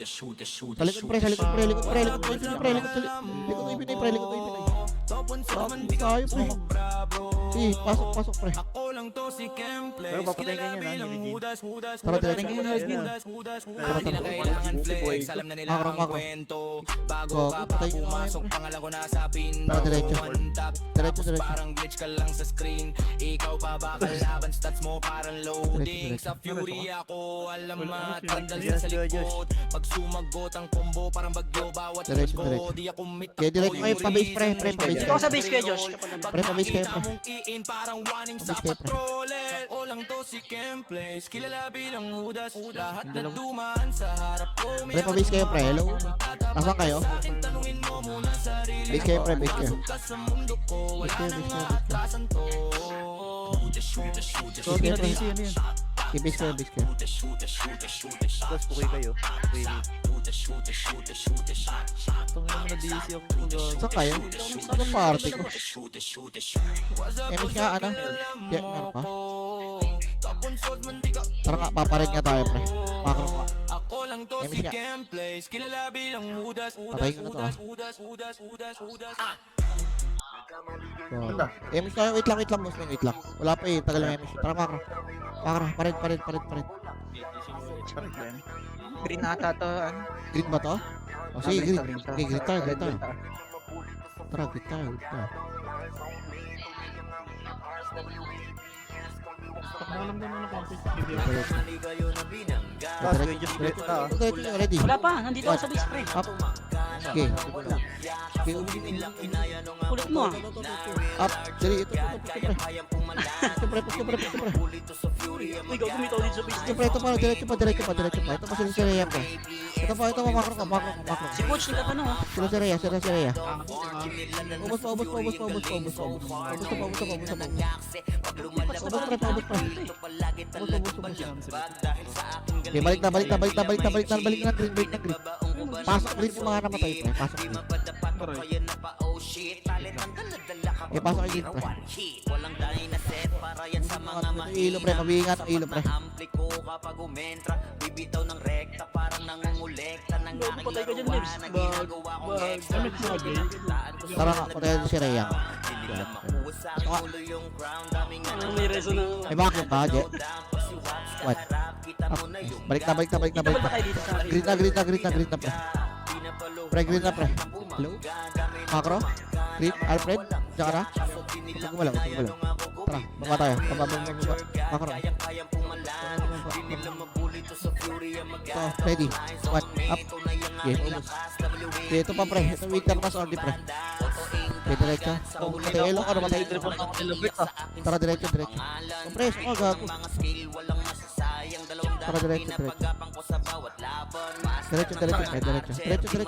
Talikod pre, likod pre, likod pre, likod pre, likod pre, likod ipinay pre, likod ipinay. Tayo pre. Sige, pasok pre. Pero papatayin ka niya na, hindi. Tara, tara, Papatayin ka niya na. Makro, makro. Go, patay nyo nga yun pre. Tara, diretso. Diretso, diretso. Parang glitch ka lang sa screen. Ikaw pa ba kalaban, stats mo parang loading. Sa fury ako, alamat, tandal sa likod. Pag sumagot ang combo, parang bagyo bawat Diretso, ko. diretso. Di ako mit Okay, diretso kayo, pa-base pre, pre, pa-base Ito kayo. sa base kayo, Josh. Pre, pa-base kayo pre. Parang warning sa Mabis kayo, pre. patrolel. O lang to si Kemplace, kilala bilang Judas. Lahat na dumaan sa harap ko. Pre, pa-base kayo pre, hello. Nasaan kayo? Tanungin mo muna sarili Base kayo pre, base kayo. ka sa mundo ko. Base kayo, base kayo, base kayo. Atasan to. So, DC yun yun. Okay, base kayo, base kayo. Tapos pukay kayo. Tungin naman na DC ako. Saan kayo? Saan ang party ko? Emis nga, ano? Yeah, meron pa? Tara nga, paparin nga tayo pre. Makro nga. Ako lang to Emis si nga. Kemplace, kilala bilang Judas. Patay ko na to ah. Wala. Emis nga, wait lang, boss. Wait lang. Wala pa eh, tagal ng Emis. Tara, makro. Makro, parin. Parang ba yan? Green ata to, ano? Green ba to? Oh, sige, green. Green to. Okay, green tayo. Tara, green tayo. Tapos kayo just dito na. Diretso, ready. Wala pa, nandito ako sa base, pre. Up. Okay. Okay, Ulit mo ah. up. Dali, ito pre. Uy, gaw, gumitaw dito sa base. Ito pre, ito pa, diretso pa. Ito pa sila si Rhea pre. Ito pa, makro ka. Si Coach, nila pa no. Sila si Rhea. Ubus pa. Okay, balik na, green. Pasok green yung mga namatay pre, pasok green. Okay, pasok green pre. Ito ilo pre, mabingat ang ilo pre. Patay ka dyan, Lips. Tara nga, patayin si Rhea. Ito nga, May reso na. may backup ka, Je. What? Balik na. Dito ba tayo dito sa Green na pre. Pre, green na pre. Hello? Macro? Green? Alfred? Tsaka na? Huwag gumalaw. Tara, baba tayo. Baba. Macro. Ito, ready. What? Up. Okay, ubos. Okay, ito pa pre. Ito winter pass only pre. Okay, diretso. Matay elong ka na, matay. Tara, diretso. Compress, gago. Tara, diretso. Diretso.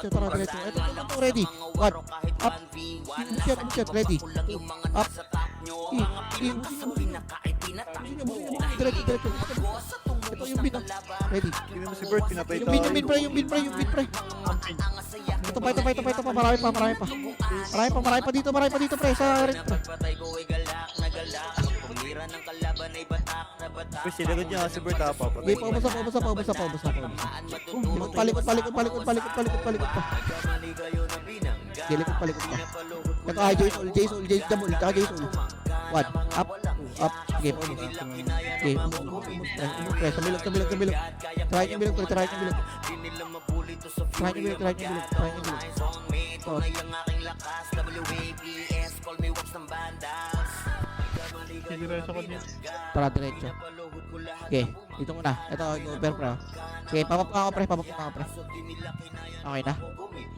Tara, diretso. Ito, ready. One. Up. Shoot. Ready. Up. Diretso. Ito yung bin. Ready. Hindi mo si Bert, pinatay Yung tayo. bin pre. Ito pa. Marami pa dito pre. Sa red pre. Pero sinagod niya si Bert ha, Okay, papatay. paubos na. Palikot pa. Okay, likod pa. Ito, Jace, double. Jace, one, up. Okay, paubos. Okay, umos. Pre, sa bilog. Try yung bilog. Oh. Tara, diretso. Okay, dito muna. Ito, over pre. Okay, papapa ako pre. Okay na.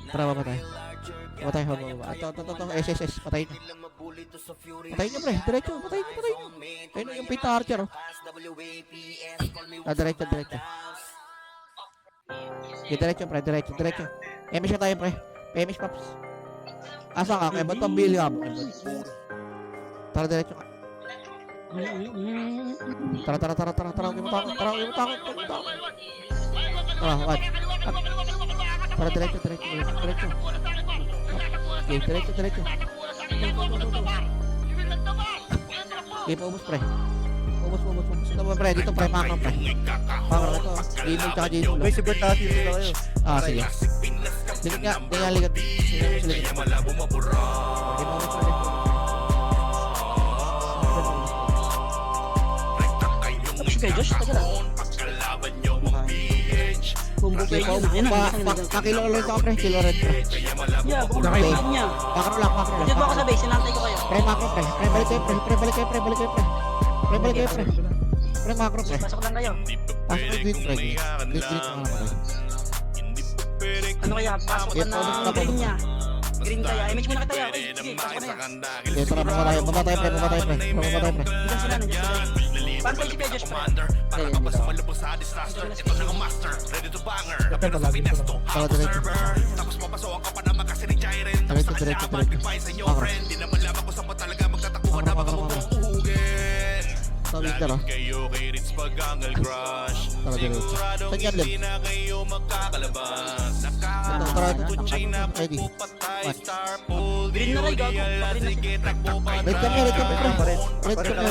Tara, baba tayo. Ito, SSS, patayin nyo. Patayin nyo pre, diretso, patayin nyo. Ayun yung pita archer, oh. Diretso. Okay, diretso. Emish na tayo pre. Emish Pops. Asa ka? Kaya ba't pambili ka? Tara, diretso ka. Tara, huwag mo takot. Tara, what? Tara, diretso. Okay, diretso. Okay, paubos pre. Focus. Ito ba, pre? Dito, pre. Macro, pre. Macro, ito. Demon tsaka Jason. May si Bert na dito na kayo. Ah, sige. Likod nga. Hindi nga likod. Sige mo sa likod. Hindi mo sa likod. Tapos si kay Josh, taga lang. Bumbo Okay, kayo na. Yan na. Pakilo ulit ako, pre. Kilo red, pre. Yeah, bumbo kayo niya. Macro lang. Diyan ba ako sa base? Sinantay ko kayo. Pre, macro, pre. Pre, balik kayo, pre. Pre, balik kayo, pre. Balik kayo, pre. Pre, balik kayo, pre. Pre, macro, pre. Pasok lang kayo. Pasok ko green, pre. Green, mga pre. Ano kaya? Pasok ka na green niya. Green kaya. Image muna kita. Okay, sige, pasok na yan. Okay, tara, mamatay, pre. Mamatay, pre. Mamatay, pre. Nandiyan sila. Pantay si kay Josh pa. Tara, diretso. Macro. Sa winter, oh. Tara, diretso. Saan yan, Lem? Ito, tara, ready. Green na rin, gago. Green na siya. Red kami, pre. Red kami.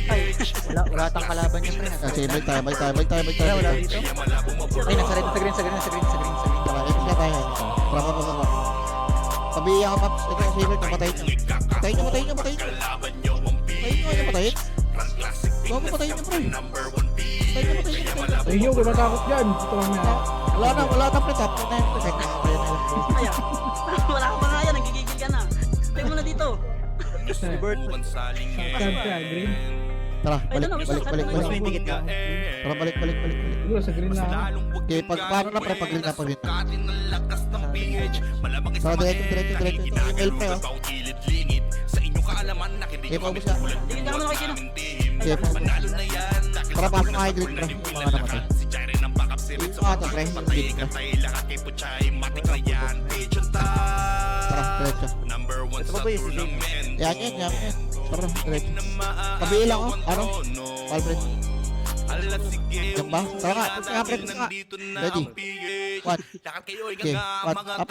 Ay, Wala tang kalaban niya, pre. Sige, balik tayo. Wala dito. Ay, nasa green. Tara, ito siya tayo. Tara, baba. Pabiya ka, Paps. Ito, saber, patayin nyo. Patayin nyo. Patayin nyo, patayin. Bago patayin nyo, pre. Ayun, wala takot dyan. Ito mamaya. Wala na, pre. Tap na yun. Check na. kaya. Wala ka pa nga yan. Nagigigil ka na. Tayo mo na dito. Si Bert. Saan siya? Green? Tara, Ay, doon na, balik. Mas may ticket ka. Tara, balik. Siguro sa green na ako. Okay, paano na, pre, pag green na. Tara, diretso. Ito, email, pre, oh. Okay, paubos na. Tigil ka muna kay Kino. Okay, paubos. Tara, pasok na kay green, pre. Yung mga namatay. Yung mga to, pre. Yung green, pre. Tara, diretso. Ito pa ba yung si Jake? Yan. Tara, diretso. Tabi lang, oh. Ano? Alfred. Yan ba? Tara nga. Push nga, pre. Ready. One. Okay. One. Up.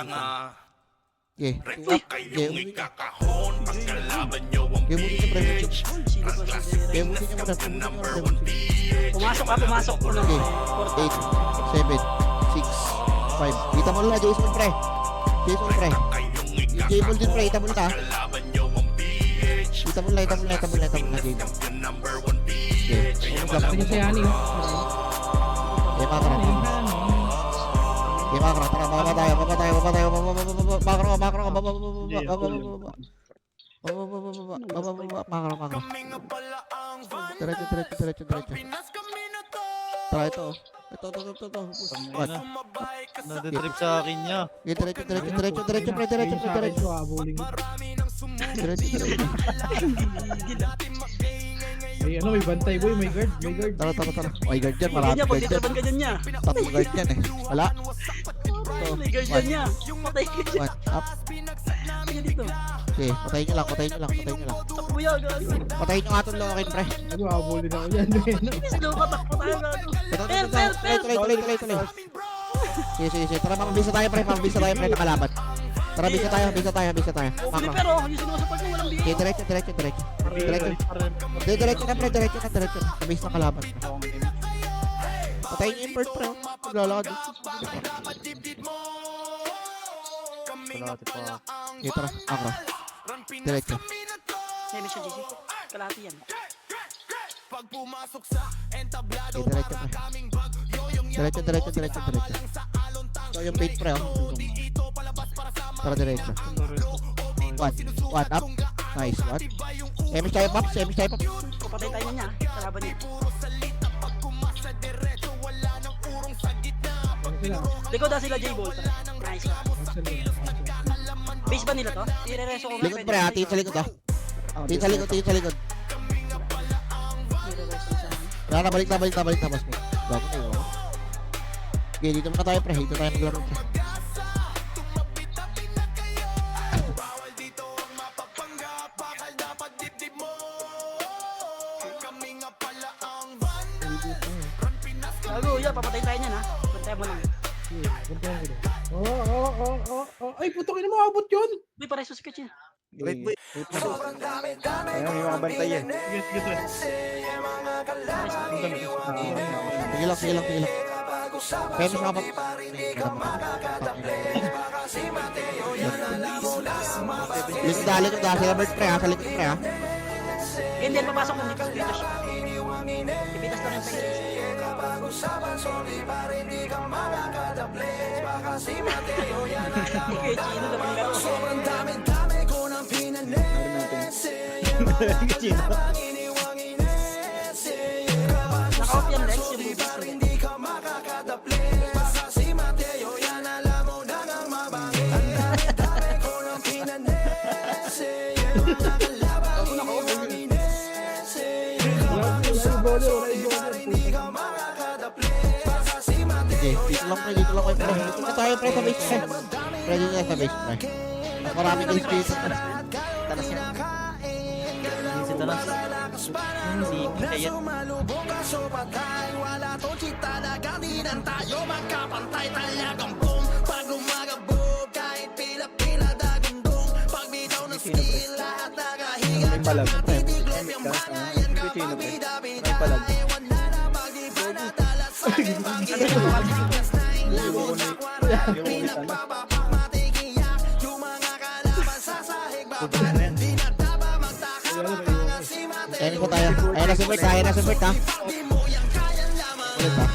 Okay. Okay. Umuwi ka. Okay, umuwi ka, pre. Sino ba si Okay, Ray? umuwi ka muna, pre. Pumasok. Ano? Okay. 8, 7, 6, 5. Kita mo na, Jason, pre. Jason din, pre. Kita mo na. Kita mo na, Jason. Okay. Umuwi ka. Ito yung sayani. Okay, makro. Okay, makro. Tara, mapapatayo. Makro. Makro. Diretso. Tara, ito. What? Nadatrip sa akin niya. Okay, diretso, pre. Diretso. Bowling. Diretso. Ay, ano, may bantay boy. May guard. Tara. May guard dyan, Ganyan marami niya. Pag guard dyan. ditaban ka dyan niya. Tatlong guard dyan eh. Wala. May guard dyan niya. Patay ka dyan. One. Up. Kanya dito. Okay, patayin nyo lang. Takbo yan, gago. Patayin nyo nga itong lokin, pre. Ano, habulin ako dyan. Slow ka, takbo tayo, gago. Ito. Sige. Tara, mabisa tayo, pre. Nakalaban. Tara, bisa tayo. Makro. Pero, yung sinusapag mo, walang Okay, biyo. diretso. Diretso na, pre. Mabisa ng kalaban. Patayin nyo yung bird, pre. Maglalakad. Kalahati pa. Okay, tara. Makro. Diretso. Heavy siya, JC. Kalahati yan. Okay, diretso, pre. So, yung bait, pre, oh. Tara, diretso. One up. Nice, one. Emish tayo, Pops. Papatay tayo niya. Kalaban niya. Likod na sila, J-Ball. Nice. Base ba nila to? I-rereso ko nga. Likod, pre, ha. Tingin sa likod, ah. Tingin sa likod. I-rereso sa Tara, balik na, boss mo. Bago tayo, oh. Okay, dito muna tayo, pre. Dito tayo maglaro, pre. Gago, yan. Papatay tayo niyan, ha. Bantayan mo lang. Oo. Ay, puto ka na mo. Abot yun. Uy, pareso si Kach yan. Wait, wait. Ayun, may mga bantay yan. Sige lang, sige lang, sige lang. Pero sa kapag... Likod na, sila Bert pre ha, sa likod pre ha. Hindi, papasok kung dito siya. Ipitas lang yung page. Ikaw, Chino, dapat naka-off yan, Lex, yung movies nila. Sige, dito lang pre, dito lang pre. Dito na tayo pre sa base pre. Pre, dito na sa base pre. Mas marami kayo space. Talas yan. Si Talas. Si Kayat. May palag. Hindi chino pre. May palag. Ayan ko tayo. Ayan na si Bert ha, ayan na si Bert ha. Ulit ha.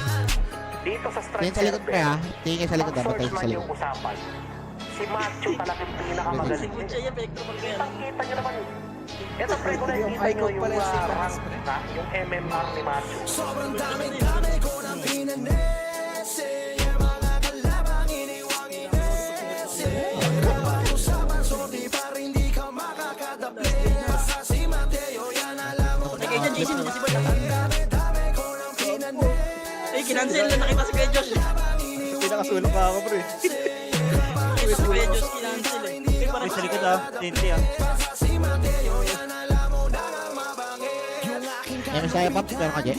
Dito sa Tingin sa likod pre ha. Tingin sa likod ha, patay sa likod. usapan. Si Macho talagang pinakamagaling. Sigod siya yung pekto pag yan. Kita nyo naman. Ito pre, kung nakikita nyo yung yung MMR ni Macho. Kaya dyan, Jason, hindi si Bert. Ay, kinancel na nakita si Kuya Josh. Pinakasulong ka ako pre. Si Kuya Josh kinancel eh. Ay, parang Sa likod ah. TNT ah. Ayan siya yung paps, pero kaje.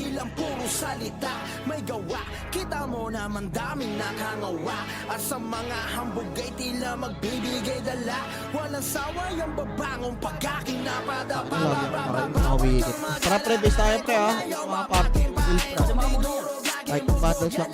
May gawa, kita mo naman daming nakangawa. At sa mga hambog ay tila magbibigay dala. Walang sawa yung babangong pag-aking napadapa. Makawigit. Tara pre, base tayo pre ha. Mga paps, build pre. Kahit kung battle siya.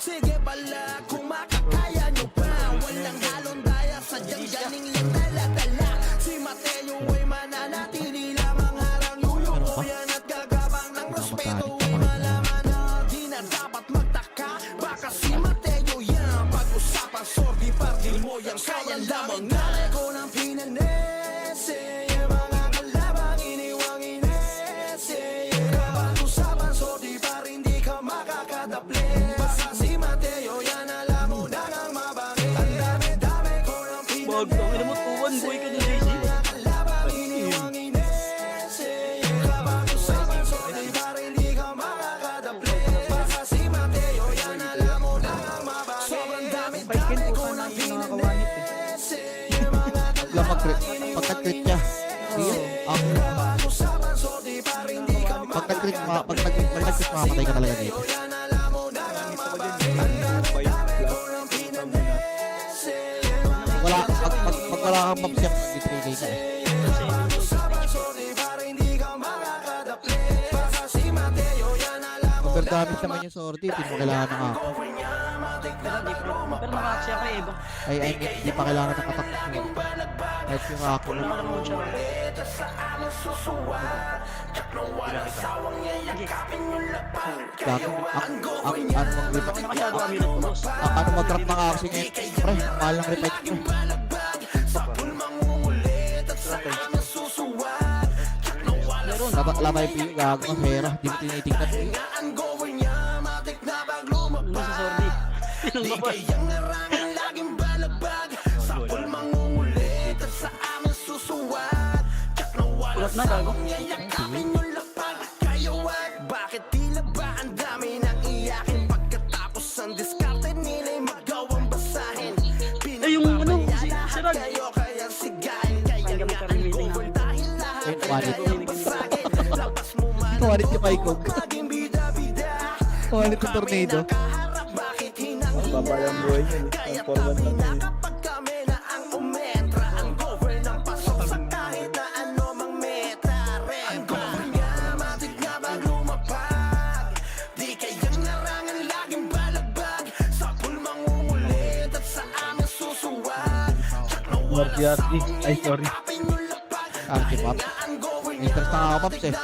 Sige pala kung makakaya nyo pa. Walang halong daya sa galing yung dala-dala. Si Mateo ay mananatili lamang harang yuyuko yan at gagabang ng respeto. Malaman na di na dapat magtaka. Baka si Mateo yan pag-usapan sordi pardi mo yung kaya lamang na ko ng pinanese. Mga kalabang iniwang inese. Pag-usapan sordi pa rin di ka makakadaple. Basta si Mateo yan alam mo na nang mabangi. Ang dami-dami ko ng Bog, ang ina mo, tuwan, boy ka dun, JC. Lang pag-crit niya. Ako. Pag-crit mamatay ka talaga dito. Pag wala kang paps yan, mag-3K ka eh. Overdamage naman yung sortie, hindi mo kailangan ng ako. Pero naka-aksi ako eh, iba. I mean, hindi pa kailangan ng attack mo. Kahit yung ako. Wala ka naman siya. Gago. Ano mag-revive? Nakasyado kami ng pulos. Ano mag-drop ng action ngayon? Pre, mahal ng revive ko. Labay po yung gago ka, Hera. Di mo tinitignan. Ano sa sordi? Pinulabas. Ulat na, gago. Bakit tila ba ang dami ng iyakin pagkatapos ang diskarte nila'y magawang basahin. Ay, yung ano, si Rag. Kayo kaya sigahin kaya nga ang goal dahil lahat Ayun, wanit. basagin. Labas mo man Wanit si Paikog. maging bida-bida. Wanit yung tornado. Nakaharap bakit hinang Babayang buhay yun. kaya Ang forward kami lang na yun. kapag kami na ang RGRD. Ay, sorry. Archie Pops. Interest na ako, Pops eh.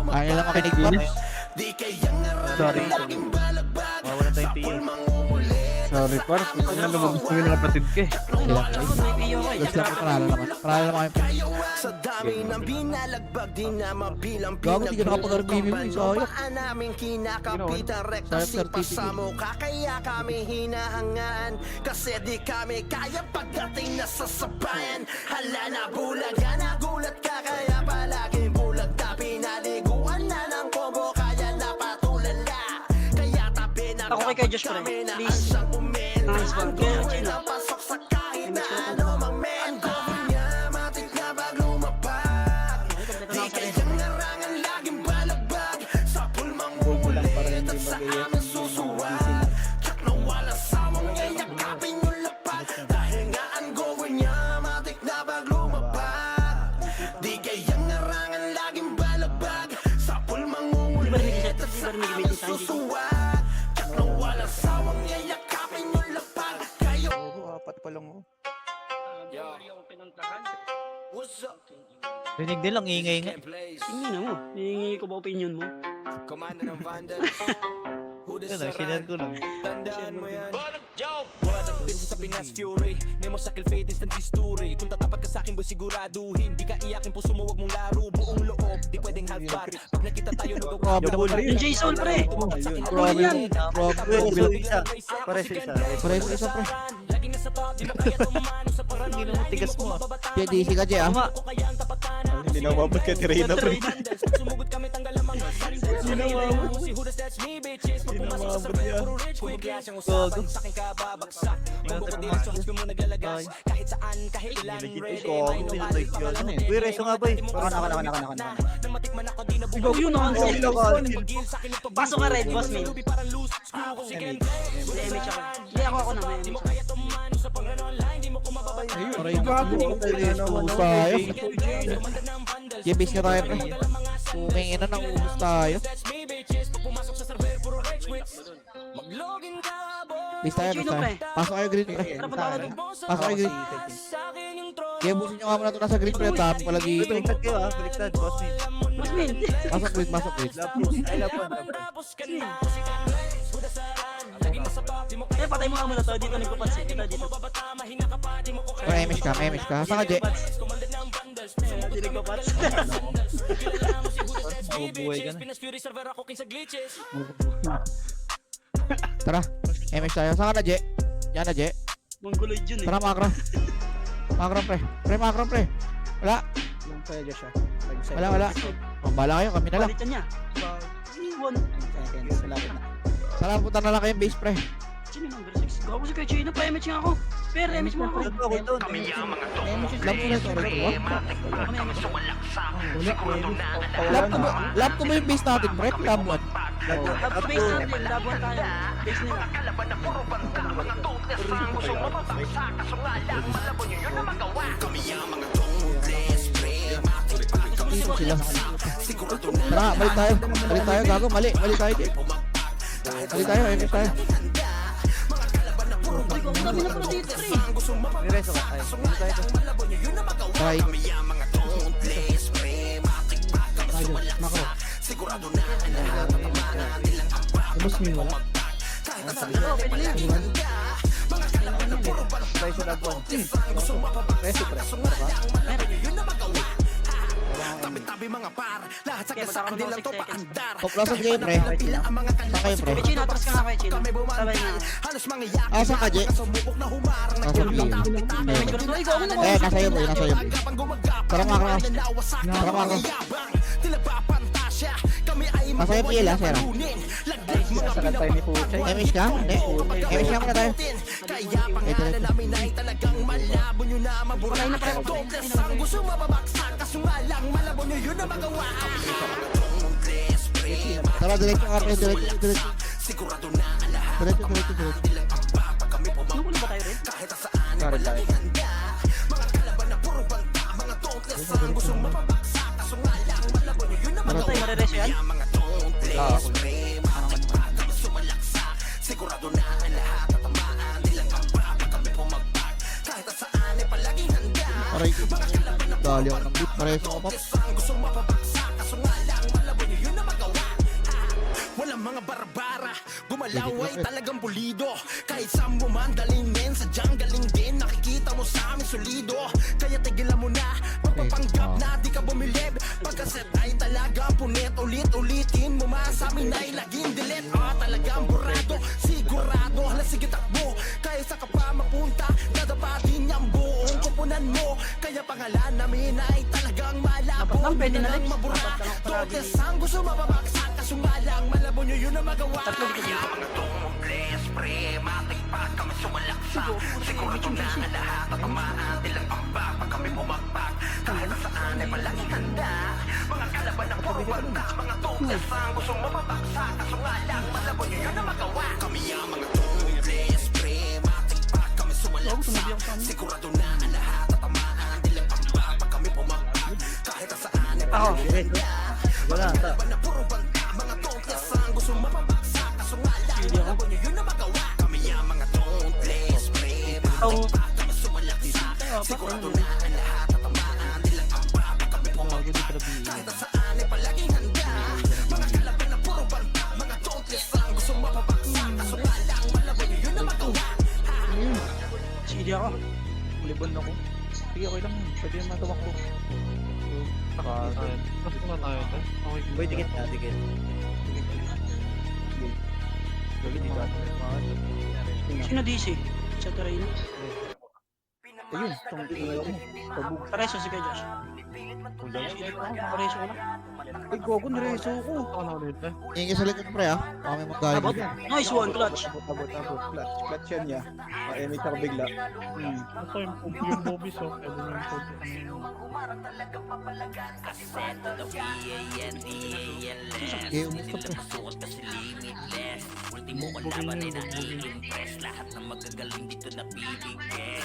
Ayaw nila makinig, Pops. Sorry. Mawala tayo tiyo. Sorry, par. Ito na naman gusto yung kapatid ka eh. Ilang guys. May piyo ko eh. Gusto lang ko panalo naman. Panalo naman kami. Sa dami ng binalagbag, di na mabilang Gago, di ka nakapag-RBB mo. Sayang. namin kinakapitan rekta Sayang si certificate. pasamukha. Kaya kami hinahangaan kasi di kami kaya pagdating na sa sabayan. Hala na bulag, nagulat ka kaya palaging bulag na pinaliguan na ng combo kaya napatulala. Kaya tabi na Ako kay Josh ko rin. Please. Nice one. Kaya Chino. pasok sa kahit na ano mang men. Gogo niya, matik na bag lumapag. Di kayang narangan laging balagbag. Sa pulmang umulit at sa amin susuwag. Tsak na wala sawang yayakapin yung lapag. Dahil nga ang gogo niya, matik na bag lumapag. Di kayang narangan laging balagbag. Sa pulmang umulit at sa amin susuwag. Tsak na wala sawang yayakapin yung lapag. Kayo Apat pa lang, oh. What's up? Rinig din lang, ingay nga. Tingin na mo. Hihingi ko ba opinion mo? Commander ng Vandal. Yun lang, sinare ko lang. Tandaan mo yan. Walang din sa Pinas Fury Nemo sa Kilfade instant history Kung tatapat ka sa'kin boy siguraduhin Di ka iyakin puso mo wag mong laro Buong loob di pwedeng halfback Pag nakita tayo Grabe. Yung J-Soul pre. Grabe yan. Grabe. Isa. Pare sa isa. Pare sa isa, pre. Laging nasa top di mo kaya tumano Sa Hindi naman tigas mo. Kaya DC ka, Jay, ah. Tama. Hindi na mabot ka tirina, pre. Sumugod kami tanggal ang mga sarili Si Judas that's me bitches Pag pumasok sa server puro rich Kung magkaya siyang usapan Sa'kin ka babagsak Kung bukod din sa husband mo naglalagas Kahit saan kahit ilan ready Uy, reso nga boy. Naka. Nang matikman ako di na Ikaw yun ang Pasok ka red, boss man. Parang loose screw ko si Ken Hindi, image ako. Hindi, ako na may image ako. Kaya tumano sa pangano online Di mo ko mababasa Aray, ubus tayo. Jay, base ka tayo, pre. Tumingin na nang ubus tayo. That's me bitches Pag pumasok sa server puro rich quits Mag-login ka boy Base tayo, base tayo. Pasok kayo green, pre. Tara, punta ka doon. Pasok kayo green. Sa'kin yung trono Kaya busin nyo nga muna ito nasa green, pre. Tap pala Uy, dito. baliktad kayo ah. Baliktad, boss me. Boss man. Pasok green, pasok green. Lapos. Ay, lapos. Tapos ka na Sikat place Hudasaran Laging nasa top Di mo Eh, patay mo nga muna to. Dito nagpapansin. Dito. babata Mahina ka pa Di mo ko May MH ka, may MH ka. Saan ka, Jay? Hindi nagpapats. Bubuhay ka na. Pinas Fury server ako king sa glitches Tara, MH tayo. Saan ka na, Jay? Yan na, Jay. Mongoloid yun eh. Tara, makro. Makro, pre. Pre, makro, pre. Wala. Yung kaya Josh, ah. Wala. Bala kayo, kami na lang. Balitan niya. Iwan. Seconds, malapit na. Tara, punta na lang kayong base, pre. Sino yung number 6? Gago si Kuya Chino. Pa-image nga ako. Pero image mo ako. Ito ako doon. Lap ko na ito, pre. Kami image ako. Lap ko ba yung base natin, pre? Lap 1. Base natin. Labuan tayo. Base nila. Dito sila. Tara, balik tayo. Balik tayo, gago. Mali tayo, Jay. Balik tayo, MH tayo. Uy, kung kami na pro dito eh. May reso ka. Ay, dito tayo. Try. Ubus mo yung wala. Oo, pwede na yun. Tayo sa lapon. Reso, pre. Tabi-tabi mga par Lahat sa Kaya kasaan matapos din lang ako to 6 seconds. paandar Top losses game, pre. Pila ang mga Saan kayo, pre? Kuya Chino, atras ka nga kay Chino. Kami Sabay bumanda nga. Halos mga yakin Ah, saan ka, Jay? Sumubok na humarang Nasa B. Image ko rin. Uy, gago na Eh, nasa iyo, boy. Nasa iyo. Tara, makro. Tara, makro. Nasa iyo, PL, ah, Sera. Sasalan tayo ni Puchay. MH ka? Hindi. MH ka muna tayo. Kaya pangalan namin ay talagang malabo nyo na mabura Dobles ang gusto mababaksak Kaso nga lang malabo nyo yun na magawa Tara, diretso ka, pre. Diretso. Sigurado na ang lahat Diretso. Nukulo ba tayo rin? Sorry tayo. Mga kalaban na puro banta Mga dobles ang gusto mababaksak Kaso nga lang malabo nyo yun na Ano tayo, marireso yan? mga dobles Ah, Sigurado na ang lahat Tatamaan nilang ang baba Kami pumagpag Kahit saan ay palaging handa Aray ko. Dali ako ng beat. Pareso ako, pap. Gustong mapabagsak, kaso nga lang malabo nyo yun na magawa. Walang mga barbara, gumalaw ay talagang pulido. Kahit saan mo man daling men, sadyang galing din. Nakikita mo sa amin solido. Kaya tigilan mo na, magpapanggap na di ka bumilib. Pagkaset ay talagang punit, ulit-ulitin mo man sa amin ay naging delete. Talagang burado, sigurado, hala sige takbo. Kaya sa ka pa mapunta, dadapatin niyang buong kupunan mo. Kaya pangalan namin ay talagang malabo. Dapat lang, pwede na rin. Mabura, totes ang gusto mababagsak. Kaso nga lang, malabo nyo yun na magawa. Tatlo dito dito. Mga tumubles, pre, matik pa kami sumalaksak. Sigurado na ang lahat at tamaan nilang pambak. Pag kami bumagpak, kahit na saan ay palaging handa. Mga kalaban ng puro banta, mga tumubles ang gusto mababagsak. Kaso nga lang, malabo nyo yun na magawa. Kami ang mga tumubles, pre, matik pa kami sumalaksak. Sigurado na ang lahat at tamaan nilang pambak. Pag kami bumagpak, kahit na saan ay palaging handa. Wala, ta. Na puro banta, mga tongkes ang gusto mapabagsak. Kaso nga lang, malabo nyo yun na magawa. Kami ang mga tongkes, pre, matik pa kami sumalaksak. Sigurado na ang lahat at tamaan nilang amba. Pag kami bumagsak, kahit na saan ay palaging handa. Mga kalaban na puro banta, mga tongkes ang gusto mapabagsak. Kaso nga lang, malabo nyo yun na magawa. Sige ako. Libon ako. Sige, okay lang yun. Pwede yung matawak ko. Mas muna tayo, te. Okay. Boy, dikit na, dikit. Gawin dito atin yung mga Sino DC? Sa terreno. ayun, itong dito na lang. Pabug. Pareso si Kuya Josh. Pareso ko lang. Ay, gogo, nireso ko. Ako na ulit, te. Ingin sa likod, pre, ah. Baka may magkaya. Abot. Nice one, clutch. Abot. Clutch yan niya. Emit ako bigla. Ito yung bobis, oh. Pwede yung Okay, umusta, pre.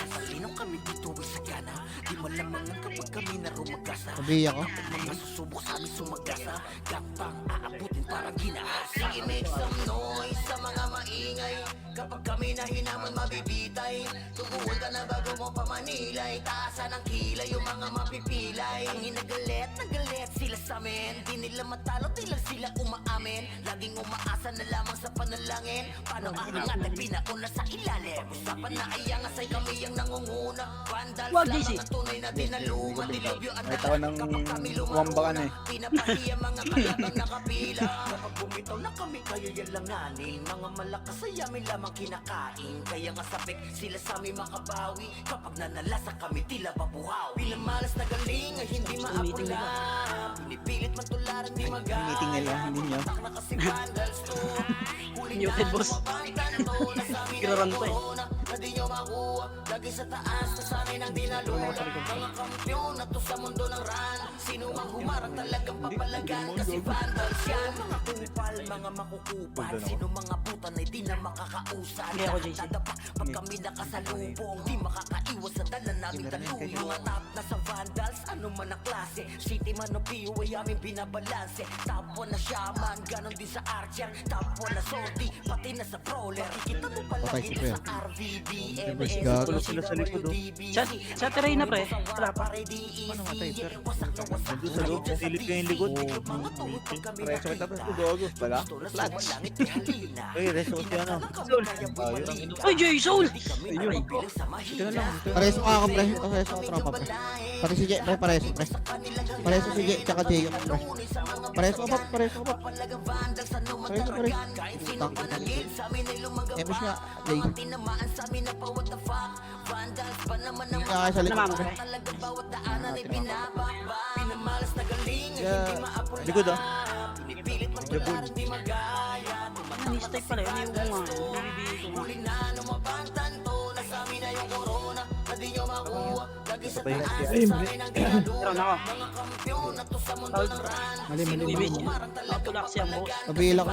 Talinong kami dito ay sagyana. Di malamangan kapag kami na rumagasa. Sabihin ako. Mga susubok sa amin sumagasa. Gapang aabutin parang ginahas. Sige, make some noise sa mga maingay. Kapag kami na hinaman mabibitay. Tubuhan ka na bago mo pamanilay. Taasan ang kilay yung mga mapipilay. Ang nagalit sila sa amin. Di nila matalo, di lang sila umaamin. Laging umaasa na lamang sa panalangin. Paano ang angat ay pinauna sa ilalim. Usapan na ay angas ay kami ang nangunguna. Vandals Wag, lang JC. mga tunay na dinaluma. Dilibyo ang Nakita ko ng umambakan eh. Pinapahiya mga kalabang nakapila. Kapag bumitaw na kami, kayo yan langanin. Mga malakas ay amin lamang kinakain. Kaya nga sabik sila sa amin makabawi. Kapag nanalasa kami, tila babuhaw. Pinamalas na galing ay hindi maapula. Pinipilit matularan, di magaya. Meeting nila, hindi niya. Tak na kasi vandals to. Muted, boss. Kiraran pa eh. Na di nyo makuha. Lagi sa taas, nasanay ng dinaluna. Mga kampiyon na to sa mundo ng ran. Sino mang humarang talagang papalagan. Kasi vandals yan. Mga kupal, mga makukupal. Sino mga butan ay di na makakausan. Hindi ako, JC. Dadapa pag kami nakasalubong. Di makakaiwas sa dala namin taluyong. Mga top na sa vandals, ano man ang klase. City man o PU ay aming binabalanse. Top 1 na shaman, ganon din sa archer. Top 1 na sortie, pati na sa brawler. Kita mo pala Patay si dito Pre. sa RVD. Siyempre, si Gago. Sila sa likod, oh. Sa terreno, pre. Wala pa. Ano matay, sir? Nandun sa loob, silip ko yung likod. Preso kita pa sa gogo. Wala? Clutch. Ay, reso ko siya na. Ay, Jay Soul! Pareso ka ako, pre. Pareso ako, tropa, pre. Pati si Jay, pre, pareso, pre. Pareso si Jay, tsaka Jay, pre. Pareso ka, pre. Pareso, pre. Utang, utang. Emis nga, Jay. Hindi nga kayo sa likod, Namama, pre. pre. Likod, ah. Mistake pala yun. Yung mga bibigay ko nga. Pero na ako. Mali. Tulak siya, boss. Pabila ko.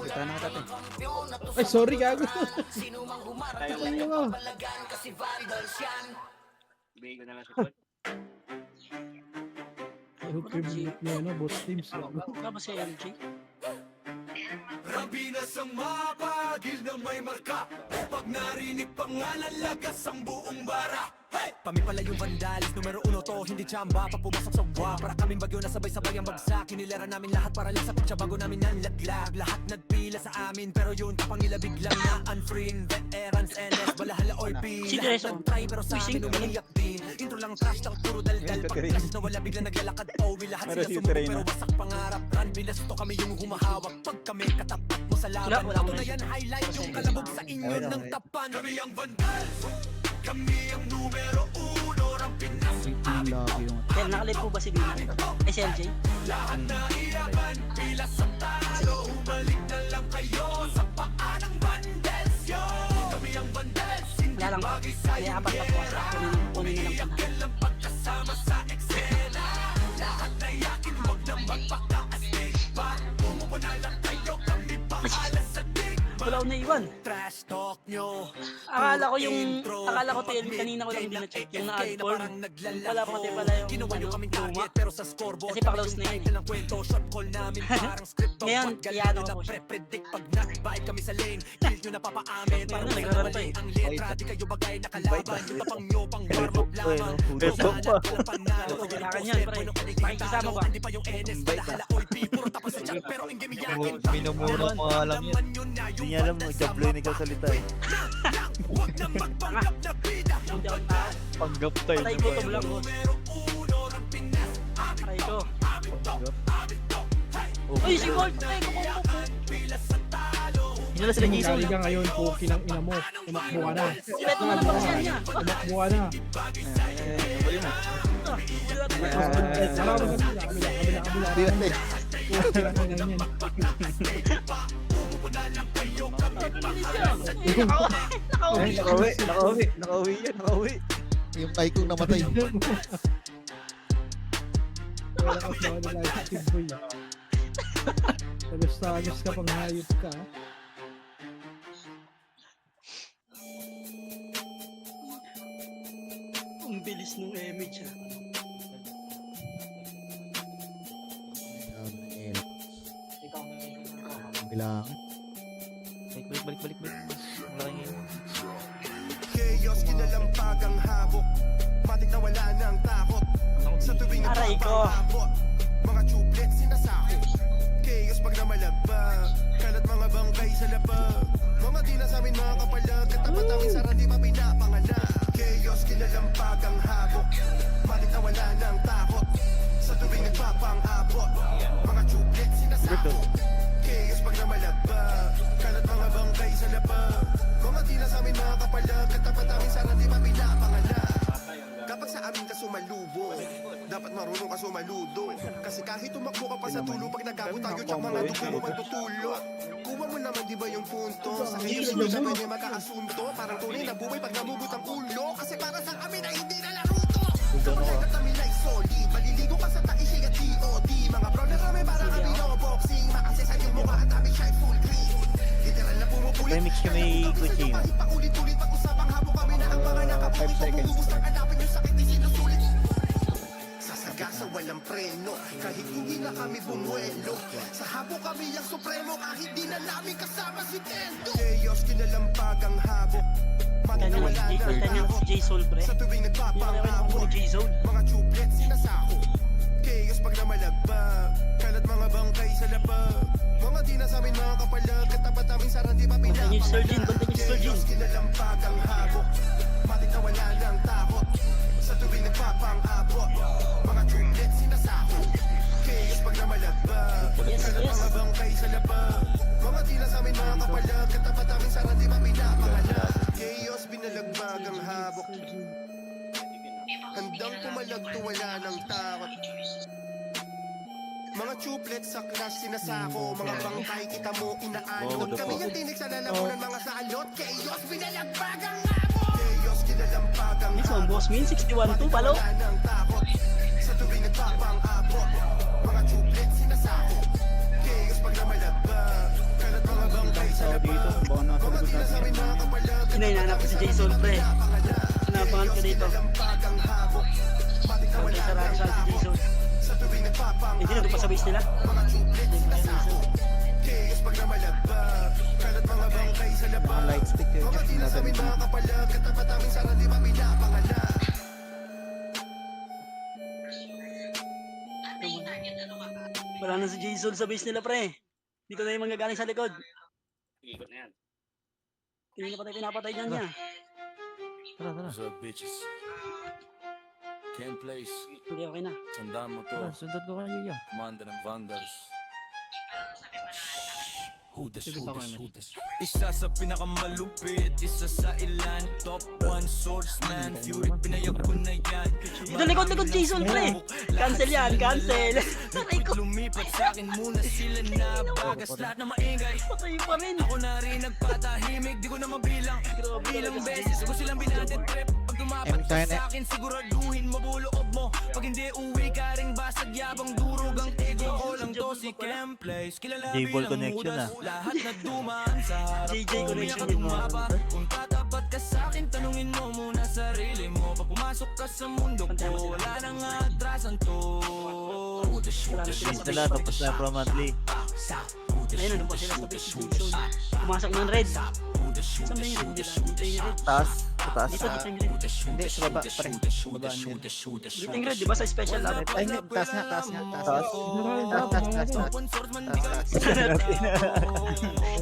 Kita na kita te. Ay, sorry, gago. Bigay ko na lang si Paul. Yung favorite niya, ano, both teams. Wala ba si LG? Rabinas ang mapagil na may marka. Pag narinig pangalan, lagas ang buong bara. Hey! Kami pala yung vandalis, numero uno to, hindi tsamba. Pag pumasok sa buwa, para kaming bagyo na sabay-sabay ang bagsak. Hinilera namin lahat para lang sa putya bago namin nanlaglag. Lahat nagpila sa amin, pero yun kapangilabig lang na unfriend. Veterans, NS, balahala or P. Si Lahat Dreso. nag-try pero sa Uy, amin umiiyak din. Intro lang trash talk, puro daldal. Pagkakas na wala bigla naglalakad, oh, lahat Pero sila si sumubok Trey pero na. wasak pangarap. Run, bilas to kami yung humahawak. Pag kami katapat mo sa laban, Wala ako na yan highlight yung kalabog sa inyo Okay, ng okay. tapan. Kami ang bandal, kami ang numero uno. Rampinas Lagi yung Sir, nakalip po ba si Bina? Ay, si LJ? lahat na iyakan, pila sa talo. Humalik na lang kayo sa paa ng bandels yo. Kami ang bandels, hindi Wala lang. bagay sa Kaya apat na po. Kunin na lang po na. iyakin lang pagkasama sa eksena. Lahat na yakin, huwag nang magpaka-stage pa. Pumupuna lang kayo, kami bahala sa dig. Wala ko naiwan. Trash talk nyo. Akala ko yung, Intro. akala ko TL, kanina ko lang din na-check yung na-add form. Wala pati pala yung Ginawa nyo kaming luma. target pero sa scoreboard Kasi pa-close na yun. title ng kwento, shot call namin parang script of Ngayon, what iyan galing ako na po siya. pre-predict pag nag-bite kami sa lane. Kill nyo na papaamin. Paano Pero nagkaroon sa tayo? ang letra, di kayo bagay na kalaban. Yung tapang nyo pang warm up lamang. Resto pa. Walang panalo. Kailangan yan, pre. Makikisama ba? Hindi pa yung NS, balahala oy P. Puro tapos sa chat pero ang game yakin. Minumura mo nga lang yan. Hindi niya alam, magdablo yung nagsasalita eh. Huwag na magpanggap na bida. Hindi ako tao. Panggap tayo. Patay gutom lang ko. Patay ko. Uy, si Gold! Patay ko po. Hindi na sila Jason. Kali ka ngayon, puki ng ina mo. Tumakbo ka na. Sila ito na lang siya niya. Tumakbo ka na. Saka mo sa kabila. Di na eh. Wala na yan. Ay, nakauwi yan, nakauwi. Yung tay kong namatay. Wala ka sa wala lang si Boy. Tagas ka pang hayop ka. Ang bilis nung image ah. Bilang. Balik. Malaki ngayon. Chaos, kinalampag ang habok. Matik na wala ng takot. Sa tuwing Aray ko. nagpapabot, mga tublet sinasakot. Chaos pag namalagpag, kalat mga bangkay sa lapag. Mga di na sa amin mga kapalag, katapat namin sa rati pa pinapanganak. Chaos, kinalampag ang habok. Matik na wala ng takot. Sa tuwing nagpapang-abot, mga tublet sinasakot. Chaos pag namalagpag, kalat mga bangkay sa lapag. Mga di na sa amin mga kapalag, katapat namin sa rati pa pinapanganak. Kapag sa amin ka sumalubo, dapat marunong ka sumaludo. Kasi kahit tumakbo ka pa sa tulo, pag nagabo tayo, tsak mga dugo mo magtutulo. Kuha mo naman di ba yung punto? Sa ngayon hindi siya pwede magkaasunto. Parang tunay na buhay pag namugot ang ulo. Kasi para sa amin ay hindi na laruto. Kapag na kami ay solid, maliligo ka sa taisig at TOD. Mga bro na kami para kami no boxing. Makasesa yung mukha at amin siya full green. Literal na pumupulit. May mix kami kutsino. Kahit paulit-ulit pag-usapang habo kami na ang mga nakapungit. 5 seconds. Pag-ubus ang hanapin yung sakit ni sinusulit. Sasagasa walang preno, kahit hindi na kami bumuelo. Sa habo kami ang supremo, kahit di na namin kasama si Tendo. Chaos, kinalampag ang habok. Matik na wala ng Kanya takot. si Jason pre. Sa tuwing Hindi ko naman nagpapangabot, ni Jason. mga tublet sinasako. Chaos pag namalagpag, kalat mga bangkay sa lapag. Mga di na sa amin mga kapalag, katapat namin sa rati pa Bantayan niyo si Sir Jin, bantayan niyo si Sir Jin. Chaos, kinalampag ang habok. Matik na wala ng takot. Sa tuwing nagpapang-abot, mga tublet sinasako. Chaos pag namalagpag, Yes, kalat yes. mga bangkay sa lapag. Mga di na sa amin mga kapalag, katapat namin sa rati pa pinapanganak. Chaos, binalagbag ang habok. Handang pumalagto, wala ng takot. Mga tuplet sa clash sinasako. Mga bangkay kita mo inaanod. Kami yung tinig sa lalamunan mga salot. Chaos, binalagbag ang habok. Chaos, kinalampag ang Next one, boss min, 61-2, palo. wala ng takot. Sa tuwing nagpapang-abot, mga tuplet sinasako. Chaos pag namalagpag, kalat mga bangkay sa labag. Mga di na sa amin mga kapalag. Hinahinanap ko si Jason pre. Sinabangan ko dito. Kinalampag ang habok. Matik na wala Sarado ng siya si takot. Jason. Sa tuwing Eh, sino doon pa sa base nila? Mga light stick yun. Wala na si Jason sa base nila, pre. Dito na yung manggagaling sa likod. Ikot na yan. Hindi na patay pinapatay dyan niya. Tara, tara. What's up, bitches? Can't place. Hindi, okay na. Tandaan mo Tara, to. sundan ko kayo yan. Commander ng Vandals. Hudas, Sige, hudas, tama na. hudas. Isa sa pinakamalupit, isa sa ilan. Top 1 swordsman, Fury, pinayag ko na yan. Ito, likod, Jason, pre. Cancel yan, cancel. Lupit lumipat sa akin muna sila na bagas. Lahat na maingay. Patay pa rin. Ako na rin nagpatahimik, di ko na mabilang. Bilang beses ko silang binatid trip. Pag tumapat ka M10 sa akin, siguraduhin mabuloob mo. Pag hindi uwi ka ring basag yabang durog ang ego ko lang to si Kemplace. Kilala J-Ball bilang connection, hudas, ah. lahat na dumaan sa harap JJ ko. connection Umiyak at din mo. tumapa. Kung tatapat ka sa akin, tanungin mo muna sarili mo. Pag pumasok ka sa mundo ko, wala nang atrasan to. Base nila, tapos na from monthly. Ayun, ano pa sila sa base Jason. Pumasok ng red. Saan ba yung red nila? Dito yung red. Taas. Sa taas. Dito, dito yung red. Hindi, sa baba pa rin. Sa baba niyan. Dito yung red, di ba sa special lab? Ay, hindi. Taas nga, taas nga. Taas. Taas, taas, taas.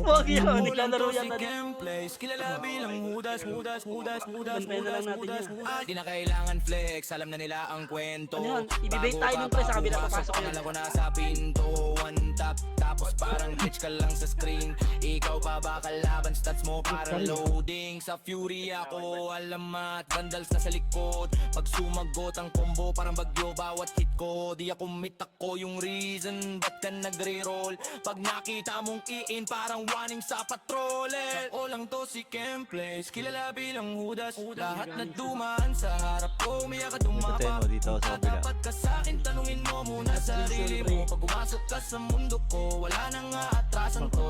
Huwag yun, naglalaro yan na din. Kemplace, kilala bilang hudas. Bantayan na lang natin yan. Di na kailangan flex, alam na nila ang kwento. Ano yun? Ibibait tayo nung pre sa kabila, papasok yun. Pangalan ko na sa pinto, one tap. Tapos parang glitch ka lang sa screen. Ikaw pa ba kalaban, stats mo parang loading. Sa Fury ako, alamat, vandals na sa likod. Pag sumagot ang combo, parang bagyo bawat hit ko. Di ako mitak ko yung reason, ba't ka nagre-roll? Pag nakita mong iin, parang warning sa patrol. O lang to si Kemplace, kilala bilang hudas. Lahat na dumaan sa harap ko, umiyak at Ito mo dito sa kabila. dapat ka sa'kin, tanungin mo muna sarili mo. Pag pumasok ka sa mundo ko, wala nang aatrasan to.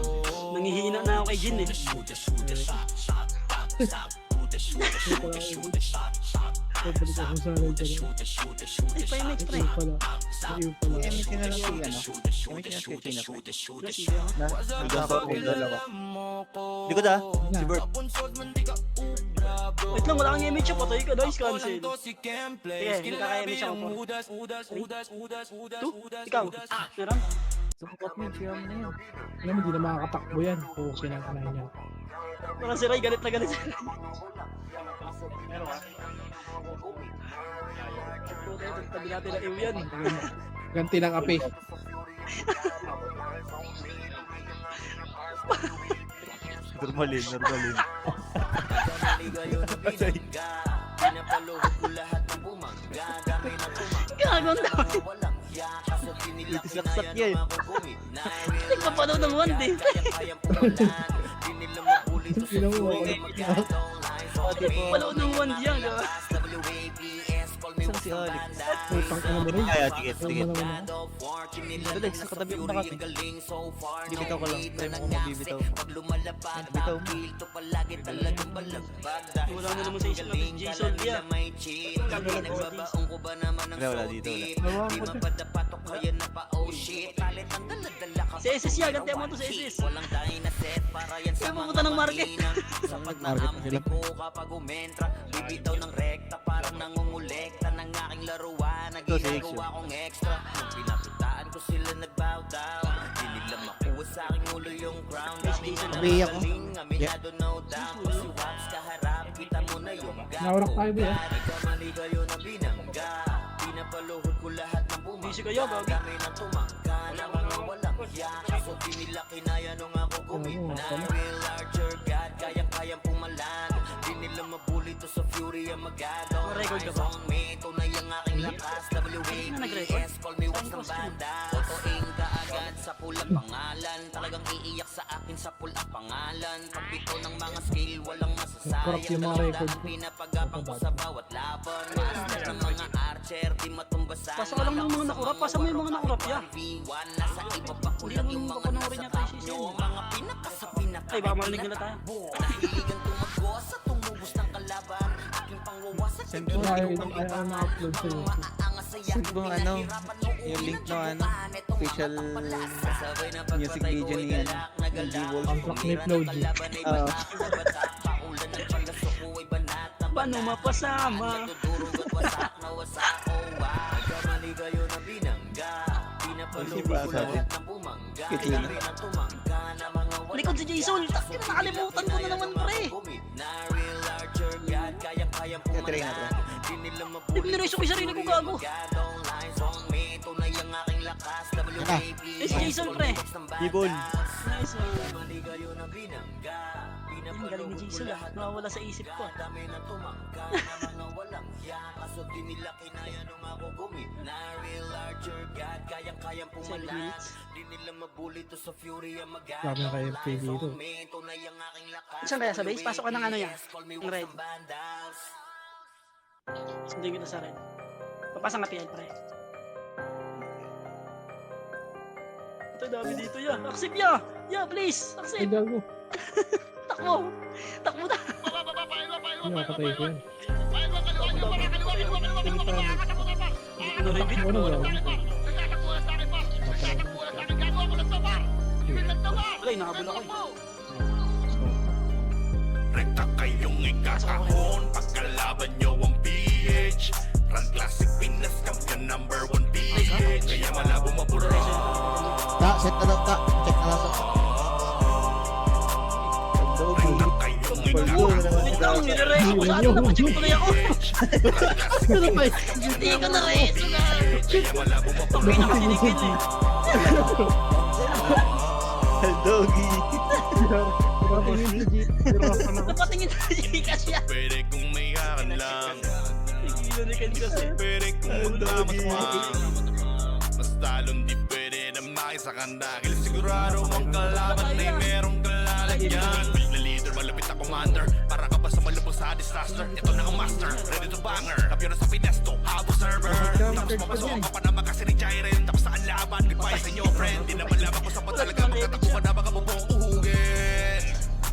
Nangihina na ako kay Jin eh. Ay, pa yung next pre. Gamitin na lang si ano. Gamitin na si Tina. Hanggang sa kung dalawa. Likod ah. Si Bert. Wait lang, wala kang image siya. Patay ka, nice cancel. Sige, hindi ka kaya image ako po. Two? Ikaw? Meron? Sukat mo, siya mo na yan. Alam mo, di na makakatakbo yan. Okay lang kanahin niya. Parang si Ray, galit na galit. Tabi natin na iw yan. Ganti ng api. Normalin, normalin. Gagawin daw. Itisaksak niya eh. Nagpapanood ng one day. Panood ng one day yan. Saan si Alex? Putang ina mo rin. Kaya, sige, sige. Wala naman. Alex, sa katabi ko na kami. Bibitaw ko lang. Try mo kung mabibitaw. Bitaw mo. Wala na naman sa isip natin. Jason, yeah. Wala dito, wala. Si SS yan, gantihan mo to sa SS. Kaya pupunta ng market. Market na sila. Kapag umentra, bibitaw ng rekta, parang nangungulekta ng aking laruan. Nagigagawa kong extra. Nung pinapitaan ko sila nag-bow down. Di nila makuha sa aking ulo yung crown. Dami na Umiiyak ko. magaling, aminado no doubt. Kung si Waps kaharap, kita mo na yung Naurak tayo ba yan? Di ka mali kayo na binangga. Pinapaluhod ko lahat ng bumangga. Busy kayo, Bobby. Kami nang tumangga na mga walang hiya. Kaso di nila kinaya nung ako gumina. Real larger God, kayang-kayang pumalan. Di nila mabuli to sa Fury ang magagaw. Record ka ba? Song me, tunay ang aking lakas. WAPS, call me Waps ng banda. Otoing ka agad sa pulang pangalan. Talagang iiyak sa akin sa pulang pangalan. Pagbito ng mga skill, walang Corrupt yung mga masasayang. record Ang pinapagapang ko sa bawat laban. Master ng mga archer, di matumbasan. Pasa ka lang ng mga nakurap. Pasa mo yung mga nakurap ya. V1, nasa iba pa ko Hindi lang naman yung mga papanoorin nasa niya tayo top si nyo. Zen. Mga pinaka sa pinaka. Ay, baka marinig nila tayo. Nahiligan tumagos sa tumubos ng kalaban. Aking pangwawasan. Send ko Ayaw na-upload sa YouTube. Maaangas sa Send ko ano, Yung link na ano, official music video ni ano, ng G-Wolf. Contract ni Flo G. Paano mapasama? Kasi pa sa atin. Kitchen. Likod si Jason, takin na nakalimutan ko na naman pre. Kaya try na to. Di pinireso ko yung sarili ko gago. Teka, Eh si Jason pre. Ibon. Nice one. Ang galing ni Jason ah, nawawala sa isip ko. 7 minutes. Sabi na kayo FK dito. Saan kaya sa base? Pasok ka ng ano yan? Yung red. Sundin kita sa red. Papasang ka PL pre. Ito dami dito ya. Accept ya! Ya please! Ay, Accept! gago. Takbo! Takbo na! Hindi makatay ko yan. Ano rin bit? Ano gago? Wala, inahabol ako eh. Rekta kayong ikakahon pagkalaban nyo ang PH. Run Classic Pinas Champion number 1 PH. Kaya malabo mapura. set na lang, check na lang. Rekta kayong Wait lang, nirereso ko sa ano, nakacheck tuloy ako. Hindi ko nareso na. Kaya malabo mapura. Pag may nakasinigin eh. Doggy. Patingin si G. Hirapan ako. Napatingin sa Gcash yan. Pwede kung may hakan lang. Ilunikan kasi. Pwede kung maglamaswang. Mas talong di pwede na makisakanda. Dahil sigurado ang kalaban ay merong kalalagyan. Bill na leader, malapit na commander. Para ka ba sa malubos sa disaster? Ito na ang master, ready to banger. Kampiyon na sa Finesto, habang server. Tapos mapasok ka pa na makasiri Jairen. Tapos saan laban, goodbye sa inyo friend. Di naman laban ko sa patalaga. Magkatakuhan na baka mabong uhugin.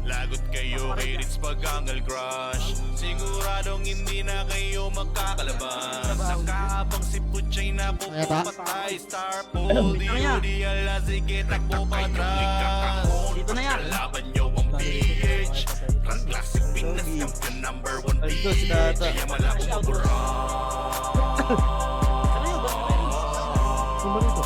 Lagot kayo kay Ritz Pagangal Crush. Siguradong hindi na kayo magkakalabas. Nakahabang si Puchay na pupumatay. Star Pool, di ala, sige takbo patras. Dito na yan. Kalaban nyo ang PH. Run Classic Pinas Champion number 1 Aldo, si Tata. Kaya malabo mapura. Ano yun? Sumba rito.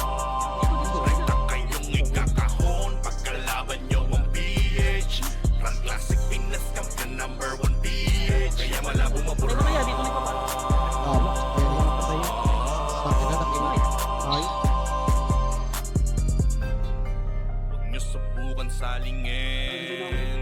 Rekta kayong ikakahon pagkalaban nyo ang PH. Run Classic Pinas Champion number 1 PH. Kaya malabo mapura. Dito kaya, dito na pa. Ay, Huwag nyo subukan salingin.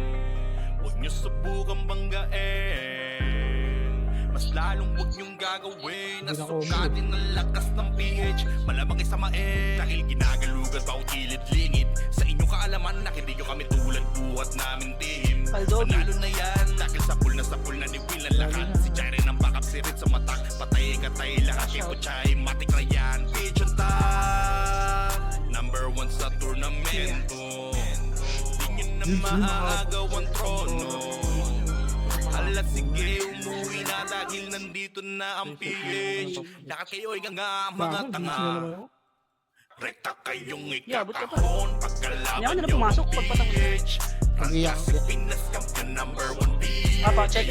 Huwag nyo subukan banggain. Mas lalong huwag nyong gagawin. Nasukatin ang lakas ng PH. Malamang isamain. Dahil ginagalugan bawat kilid-lingid. Sa inyong kaalaman na hindi nyo kami tulad buhat namin team. Paldogi. Panalo na yan. Dahil sa pool na ni Will ang lahat. Si Jairen ang backup, si Ritz sa matak. Patay lahat. Kay Puchay, matik na yan. PH on top. Number 1 sa turnamento. Di nyo na maaagaw ang trono. Hala sige, umuwi na dahil nandito na ang PH. Lakat kayo ay nga mga tanga. Rekta kayong ikakahon pagkalaban Hindi ako na nyo pumasok ang pagpatapos. PH. Run Iyak. Classic Pinas Champion number 1 PH. Papa, check.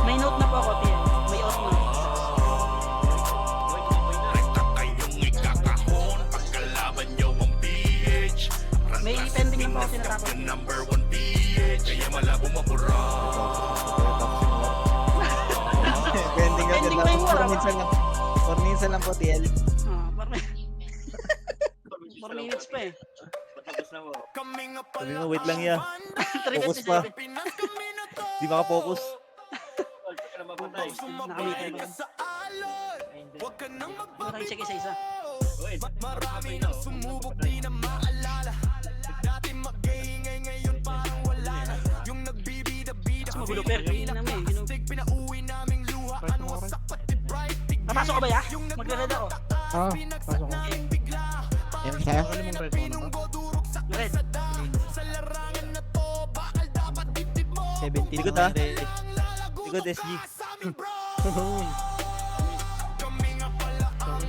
May note na po ako, PL. May out na. Rekta kayong ikakahon pagkalaban nyo ang PH. Run May Classic pending na po ako Pinas tinatapos. Champion number 1 PH. Kaya malabo mapura. Pending agad Pending lang. pa yung wala. 4 minutes lang po, TL. Ah, parang 4 minutes pa eh. Sabi mo, wait lang ya. 3 Focus pa. Di makapokus. Nakamitin ko. Check isa-isa. Marami nang sumubok di na maalala. Dati mag-iingay ngayon parang wala na. Yung nagbibida-bida Mas magulo per. Hindi namin. pinauwi naming luha. Ano wasak pati bright. Papasok ka ba ya? Magre-red ako. Ah, pasok ko. yan sa'yo. Ano mong red mo na ba? Red. Sa larangan na to, bakal dapat ditib mo. 17 Likod, ah. Likod SG. Kami nga pala ang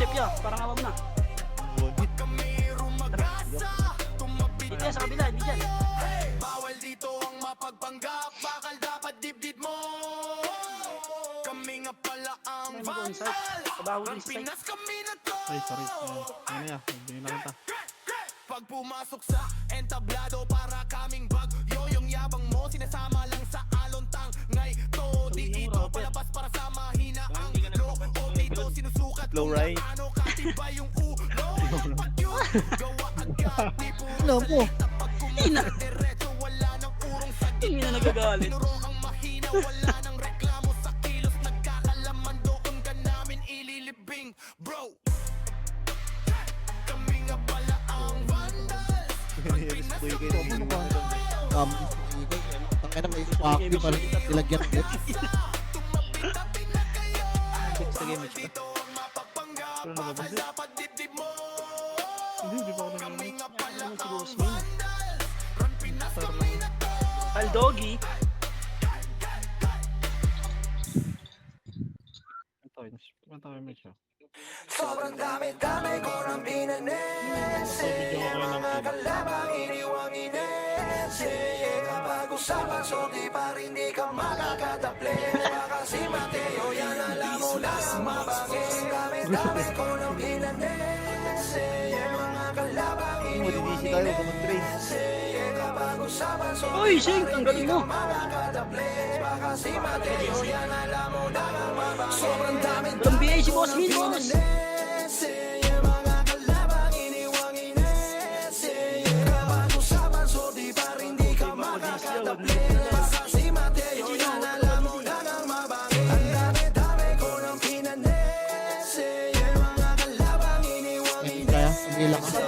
Sepia, parang awa mo na. Dito yan sa kabila, hindi dyan. Bawal dito ang mapagpanggap, bakal dapat dibdib mo. Kami nga pala ang Ano ba, inside? Kabaho din sa side. Pinas kami na to. Ay, sorry. Ano yan? Hindi na kita. Pag pumasok sa entablado, para kaming bagyo. Yung yabang mo sinasama lang sa alontang. Ngay to, di ito palabas para sa mahina ang loob dito. Sinusukat Low kung right. gaano katibay yung ulo. Pag yun, gawa agad, di po Alam mo. pag kumakas diretso, wala nang urong sa Hindi na nagagalit. Tinuro ang mahina, wala nang reklamo sa kilos. Nagkakalaman doon ka namin ililibing, bro. Kami nga pala ang vandal. Tangina may paki pa rin nilagyan ulit. Sa game match ka. Pero nagabas din. Dapat dibdib mo. Hindi pa ako nag Kami nga pala Ano si ang Boss Min? Run Pinas kami na to. Aldogi. Ito yung match siya. Sobrang dami-dami ko ng pinanese. Yung mga kalabang iniwang-ines. Kapag usapan, so di pa rin di ka makakataple. Baka si Mateo, yan alam mo lang ang mabangis. Dami-dami ko ng pinanese. Yung mga kalabang Madidisi tayo, mag-train. kapag usapan, so Uy, Sing, ang galing mo. makakataple. Baka si Mateo, yan alam mo lang ang mabangis. Sobrang dami-dami Walang BA si Boss Min, boss. yung mga kalabang iniwang-inese. Kapag usapan, so di pa rin di ka makakataple. Baka si Mateo, yan alam mo lang ang mabangis. Ang dami-dami ko ng pinanese. Yung mga kalabang iniwang-inese. Kaya, hindi lang ka.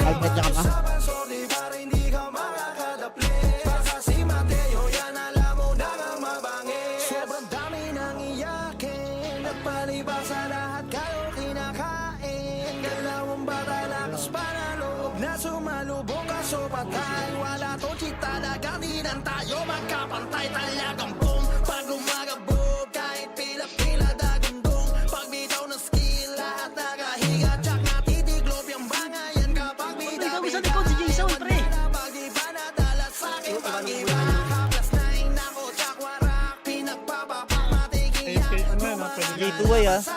Alpad niya ka ba? Usapan, so di pa rin di ka makakataple. Baka si Mateo, yan alam mo lang ang mabangis. Sobrang dami nang iyakin. Nagpalibas sa lahat kayo kinakain. Dalawang bata lakas pa na loob na sumalubong kaso patay. Wala to cheat talaga, di lang tayo magkapantay. Talagang boom, pag lumagabog kahit pila-pila dagundong. Pag bitaw ng skill, lahat nakahiga. Tsak natitiglop yung bangayan kapag Ikaw sa likod si Jason, pre. pag di ba nadala sa'kin, pag iba kaplas na inako, tsak warak. Pinagpapapak matigiyan. Ano yan? Pwede J2Y sa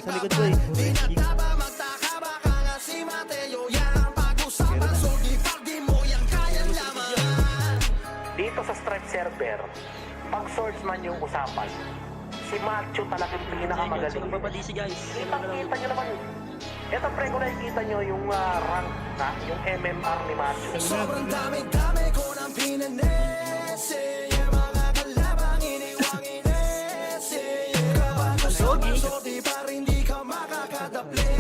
likod ko eh. Dinataba magtaka baka nga si Mateo. Yan ang pag-usapan, so di pag di mo yan kayang laman. Dito sa Stripe server, pag swordsman yung usapan, si Macho talagang So, pinakamagaling. nagpapadisi guys. Kita nyo naman yun. Ito pre, kung nakikita nyo yung rank na, yung MMR ni Macho. Sobrang dami-dami ko ng pinanese. Yung mga kalabang iniwang-inese. Kapag usapan, so di pa rin di ka makakataple.